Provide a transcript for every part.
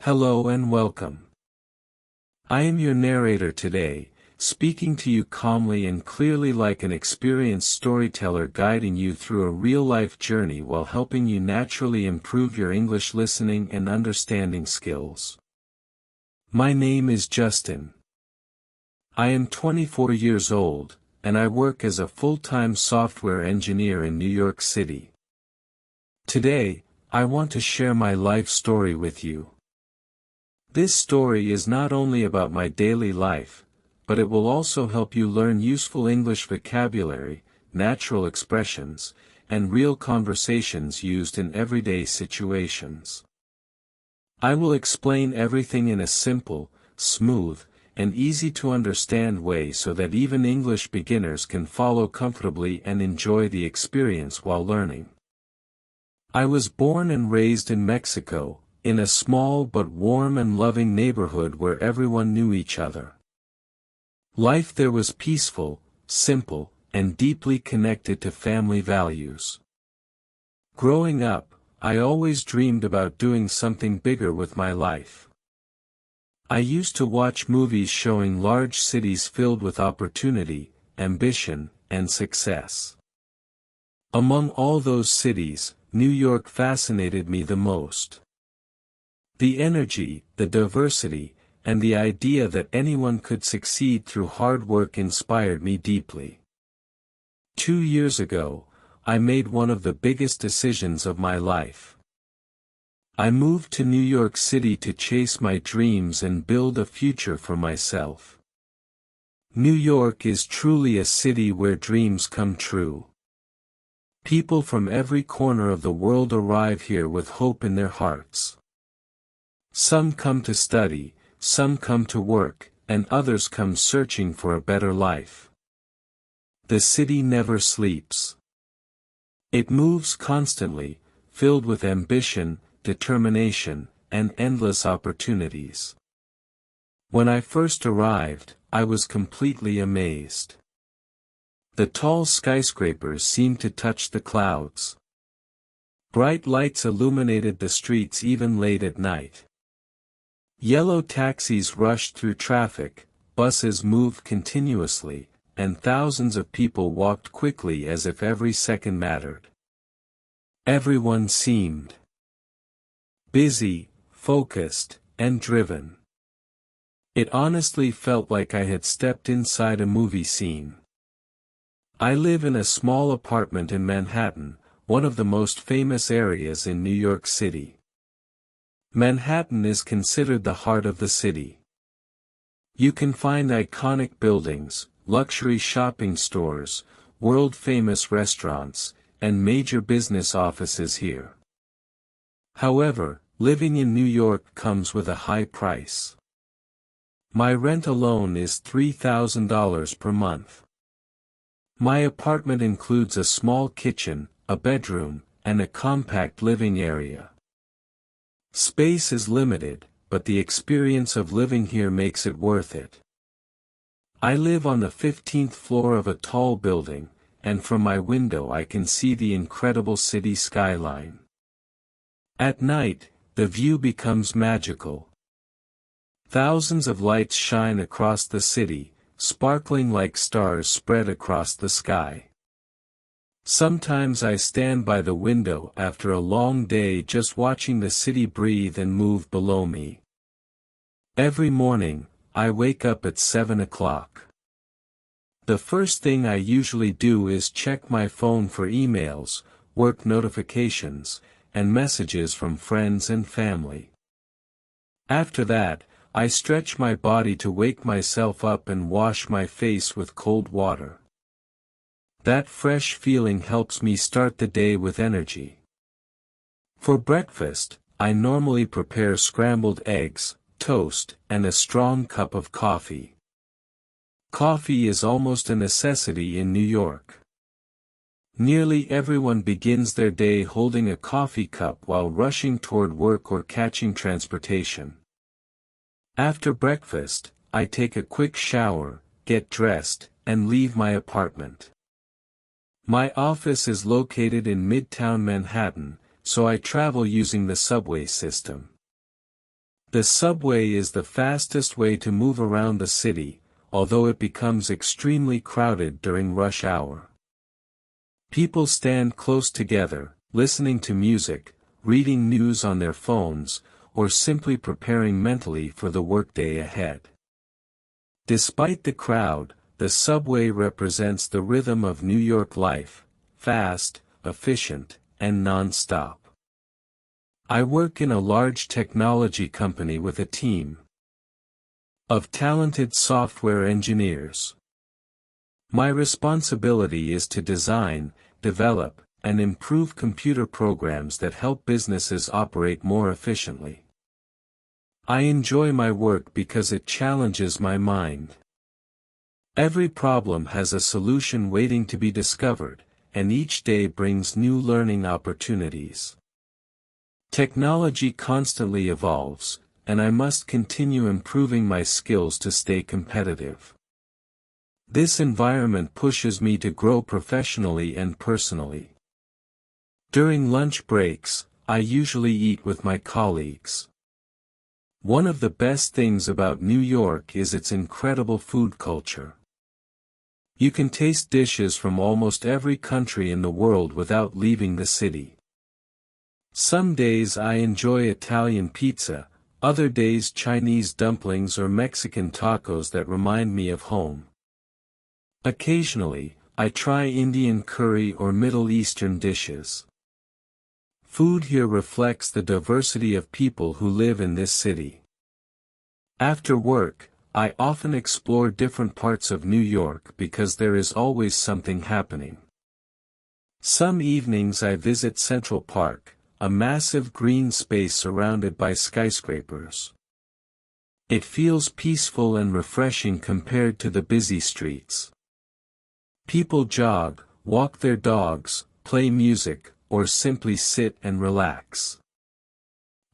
Hello and welcome. I am your narrator today, speaking to you calmly and clearly like an experienced storyteller guiding you through a real-life journey while helping you naturally improve your English listening and understanding skills. My name is Justin. I am 24 years old, and I work as a full-time software engineer in New York City. Today, I want to share my life story with you. This story is not only about my daily life, but it will also help you learn useful English vocabulary, natural expressions, and real conversations used in everyday situations. I will explain everything in a simple, smooth, and easy-to-understand way so that even English beginners can follow comfortably and enjoy the experience while learning. I was born and raised in Mexico, in a small but warm and loving neighborhood where everyone knew each other. Life there was peaceful, simple, and deeply connected to family values. Growing up, I always dreamed about doing something bigger with my life. I used to watch movies showing large cities filled with opportunity, ambition, and success. Among all those cities, New York fascinated me the most. The energy, the diversity, and the idea that anyone could succeed through hard work inspired me deeply. 2 years ago, I made one of the biggest decisions of my life. I moved to New York City to chase my dreams and build a future for myself. New York is truly a city where dreams come true. People from every corner of the world arrive here with hope in their hearts. Some come to study, some come to work, and others come searching for a better life. The city never sleeps. It moves constantly, filled with ambition, determination, and endless opportunities. When I first arrived, I was completely amazed. The tall skyscrapers seemed to touch the clouds. Bright lights illuminated the streets even late at night. Yellow taxis rushed through traffic, buses moved continuously, and thousands of people walked quickly as if every second mattered. Everyone seemed busy, focused, and driven. It honestly felt like I had stepped inside a movie scene. I live in a small apartment in Manhattan, one of the most famous areas in New York City. Manhattan is considered the heart of the city. You can find iconic buildings, luxury shopping stores, world-famous restaurants, and major business offices here. However, living in New York comes with a high price. My rent alone is $3,000 per month. My apartment includes a small kitchen, a bedroom, and a compact living area. Space is limited, but the experience of living here makes it worth it. I live on the 15th floor of a tall building, and from my window I can see the incredible city skyline. At night, the view becomes magical. Thousands of lights shine across the city, sparkling like stars spread across the sky. Sometimes I stand by the window after a long day just watching the city breathe and move below me. Every morning, I wake up at 7 o'clock. The first thing I usually do is check my phone for emails, work notifications, and messages from friends and family. After that, I stretch my body to wake myself up and wash my face with cold water. That fresh feeling helps me start the day with energy. For breakfast, I normally prepare scrambled eggs, toast, and a strong cup of coffee. Coffee is almost a necessity in New York. Nearly everyone begins their day holding a coffee cup while rushing toward work or catching transportation. After breakfast, I take a quick shower, get dressed, and leave my apartment. My office is located in Midtown Manhattan, so I travel using the subway system. The subway is the fastest way to move around the city, although it becomes extremely crowded during rush hour. People stand close together, listening to music, reading news on their phones, or simply preparing mentally for the workday ahead. Despite the crowd, the subway represents the rhythm of New York life: fast, efficient, and non-stop. I work in a large technology company with a team of talented software engineers. My responsibility is to design, develop, and improve computer programs that help businesses operate more efficiently. I enjoy my work because it challenges my mind. Every problem has a solution waiting to be discovered, and each day brings new learning opportunities. Technology constantly evolves, and I must continue improving my skills to stay competitive. This environment pushes me to grow professionally and personally. During lunch breaks, I usually eat with my colleagues. One of the best things about New York is its incredible food culture. You can taste dishes from almost every country in the world without leaving the city. Some days I enjoy Italian pizza, other days Chinese dumplings or Mexican tacos that remind me of home. Occasionally, I try Indian curry or Middle Eastern dishes. Food here reflects the diversity of people who live in this city. After work, I often explore different parts of New York because there is always something happening. Some evenings I visit Central Park, a massive green space surrounded by skyscrapers. It feels peaceful and refreshing compared to the busy streets. People jog, walk their dogs, play music, or simply sit and relax.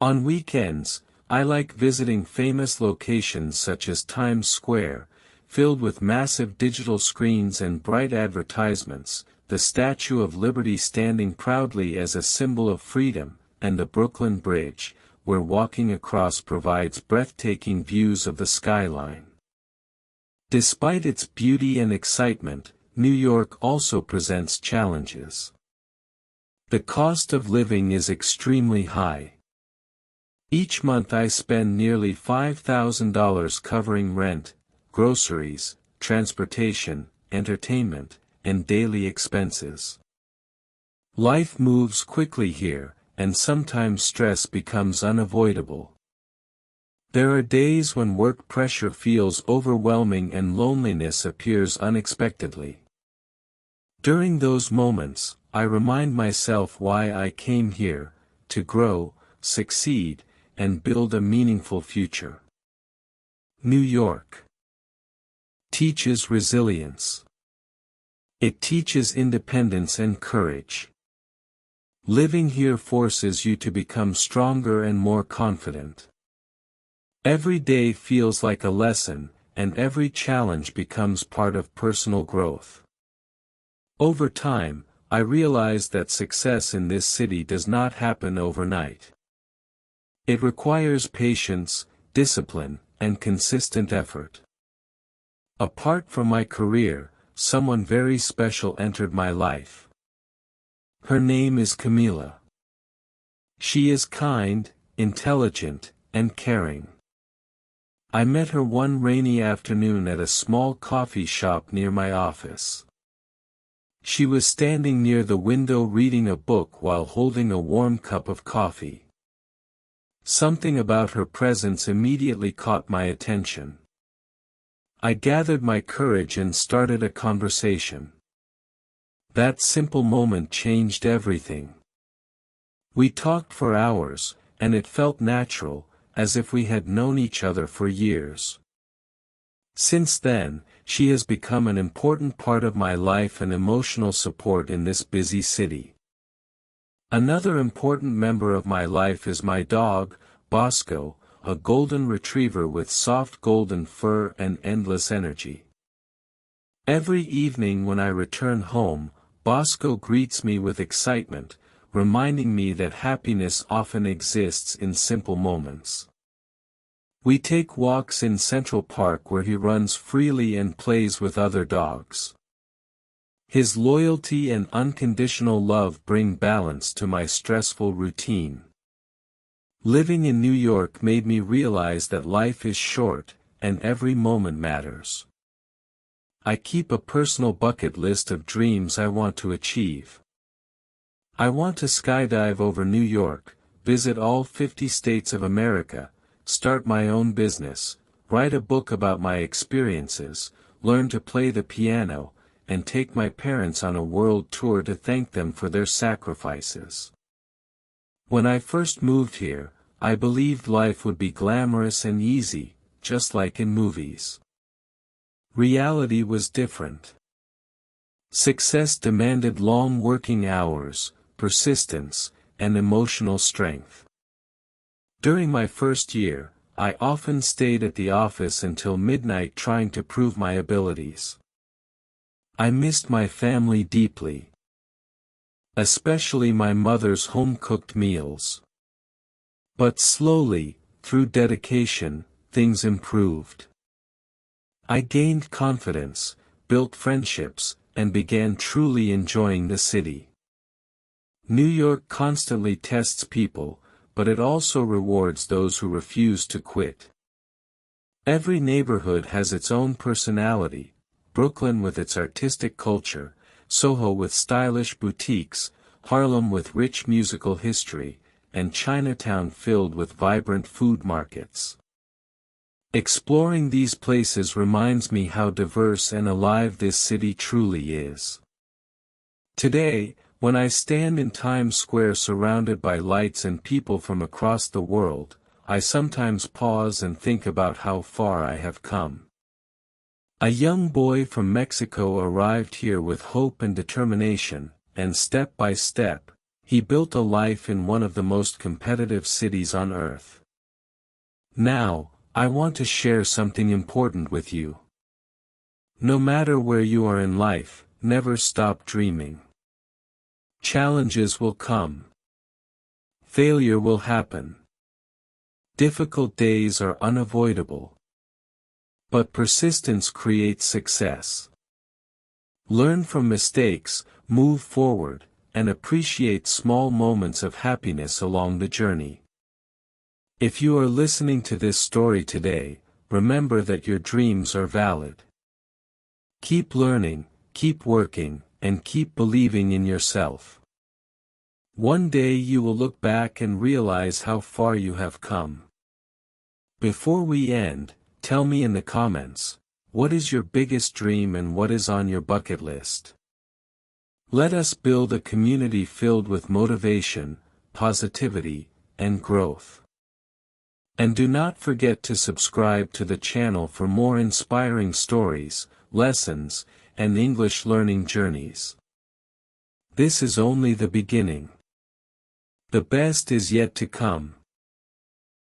On weekends, I like visiting famous locations such as Times Square, filled with massive digital screens and bright advertisements, the Statue of Liberty standing proudly as a symbol of freedom, and the Brooklyn Bridge, where walking across provides breathtaking views of the skyline. Despite its beauty and excitement, New York also presents challenges. The cost of living is extremely high. Each month I spend nearly $5,000 covering rent, groceries, transportation, entertainment, and daily expenses. Life moves quickly here, and sometimes stress becomes unavoidable. There are days when work pressure feels overwhelming and loneliness appears unexpectedly. During those moments, I remind myself why I came here: to grow, succeed, and build a meaningful future. New York teaches resilience. It teaches independence and courage. Living here forces you to become stronger and more confident. Every day feels like a lesson, and every challenge becomes part of personal growth. Over time, I realized that success in this city does not happen overnight. It requires patience, discipline, and consistent effort. Apart from my career, someone very special entered my life. Her name is Camila. She is kind, intelligent, and caring. I met her one rainy afternoon at a small coffee shop near my office. She was standing near the window reading a book while holding a warm cup of coffee. Something about her presence immediately caught my attention. I gathered my courage and started a conversation. That simple moment changed everything. We talked for hours, and it felt natural, as if we had known each other for years. Since then, she has become an important part of my life and emotional support in this busy city. Another important member of my life is my dog, Bosco, a golden retriever with soft golden fur and endless energy. Every evening when I return home, Bosco greets me with excitement, reminding me that happiness often exists in simple moments. We take walks in Central Park where he runs freely and plays with other dogs. His loyalty and unconditional love bring balance to my stressful routine. Living in New York made me realize that life is short, and every moment matters. I keep a personal bucket list of dreams I want to achieve. I want to skydive over New York, visit all 50 states of America, start my own business, write a book about my experiences, learn to play the piano, and take my parents on a world tour to thank them for their sacrifices. When I first moved here, I believed life would be glamorous and easy, just like in movies. Reality was different. Success demanded long working hours, persistence, and emotional strength. During my first year, I often stayed at the office until midnight trying to prove my abilities. I missed my family deeply. Especially my mother's home-cooked meals. But slowly, through dedication, things improved. I gained confidence, built friendships, and began truly enjoying the city. New York constantly tests people, but it also rewards those who refuse to quit. Every neighborhood has its own personality. Brooklyn with its artistic culture, Soho with stylish boutiques, Harlem with rich musical history, and Chinatown filled with vibrant food markets. Exploring these places reminds me how diverse and alive this city truly is. Today, when I stand in Times Square surrounded by lights and people from across the world, I sometimes pause and think about how far I have come. A young boy from Mexico arrived here with hope and determination, and step by step, he built a life in one of the most competitive cities on earth. Now, I want to share something important with you. No matter where you are in life, never stop dreaming. Challenges will come. Failure will happen. Difficult days are unavoidable. But persistence creates success. Learn from mistakes, move forward, and appreciate small moments of happiness along the journey. If you are listening to this story today, remember that your dreams are valid. Keep learning, keep working, and keep believing in yourself. One day you will look back and realize how far you have come. Before we end, tell me in the comments, what is your biggest dream and what is on your bucket list? Let us build a community filled with motivation, positivity, and growth. And do not forget to subscribe to the channel for more inspiring stories, lessons, and English learning journeys. This is only the beginning. The best is yet to come.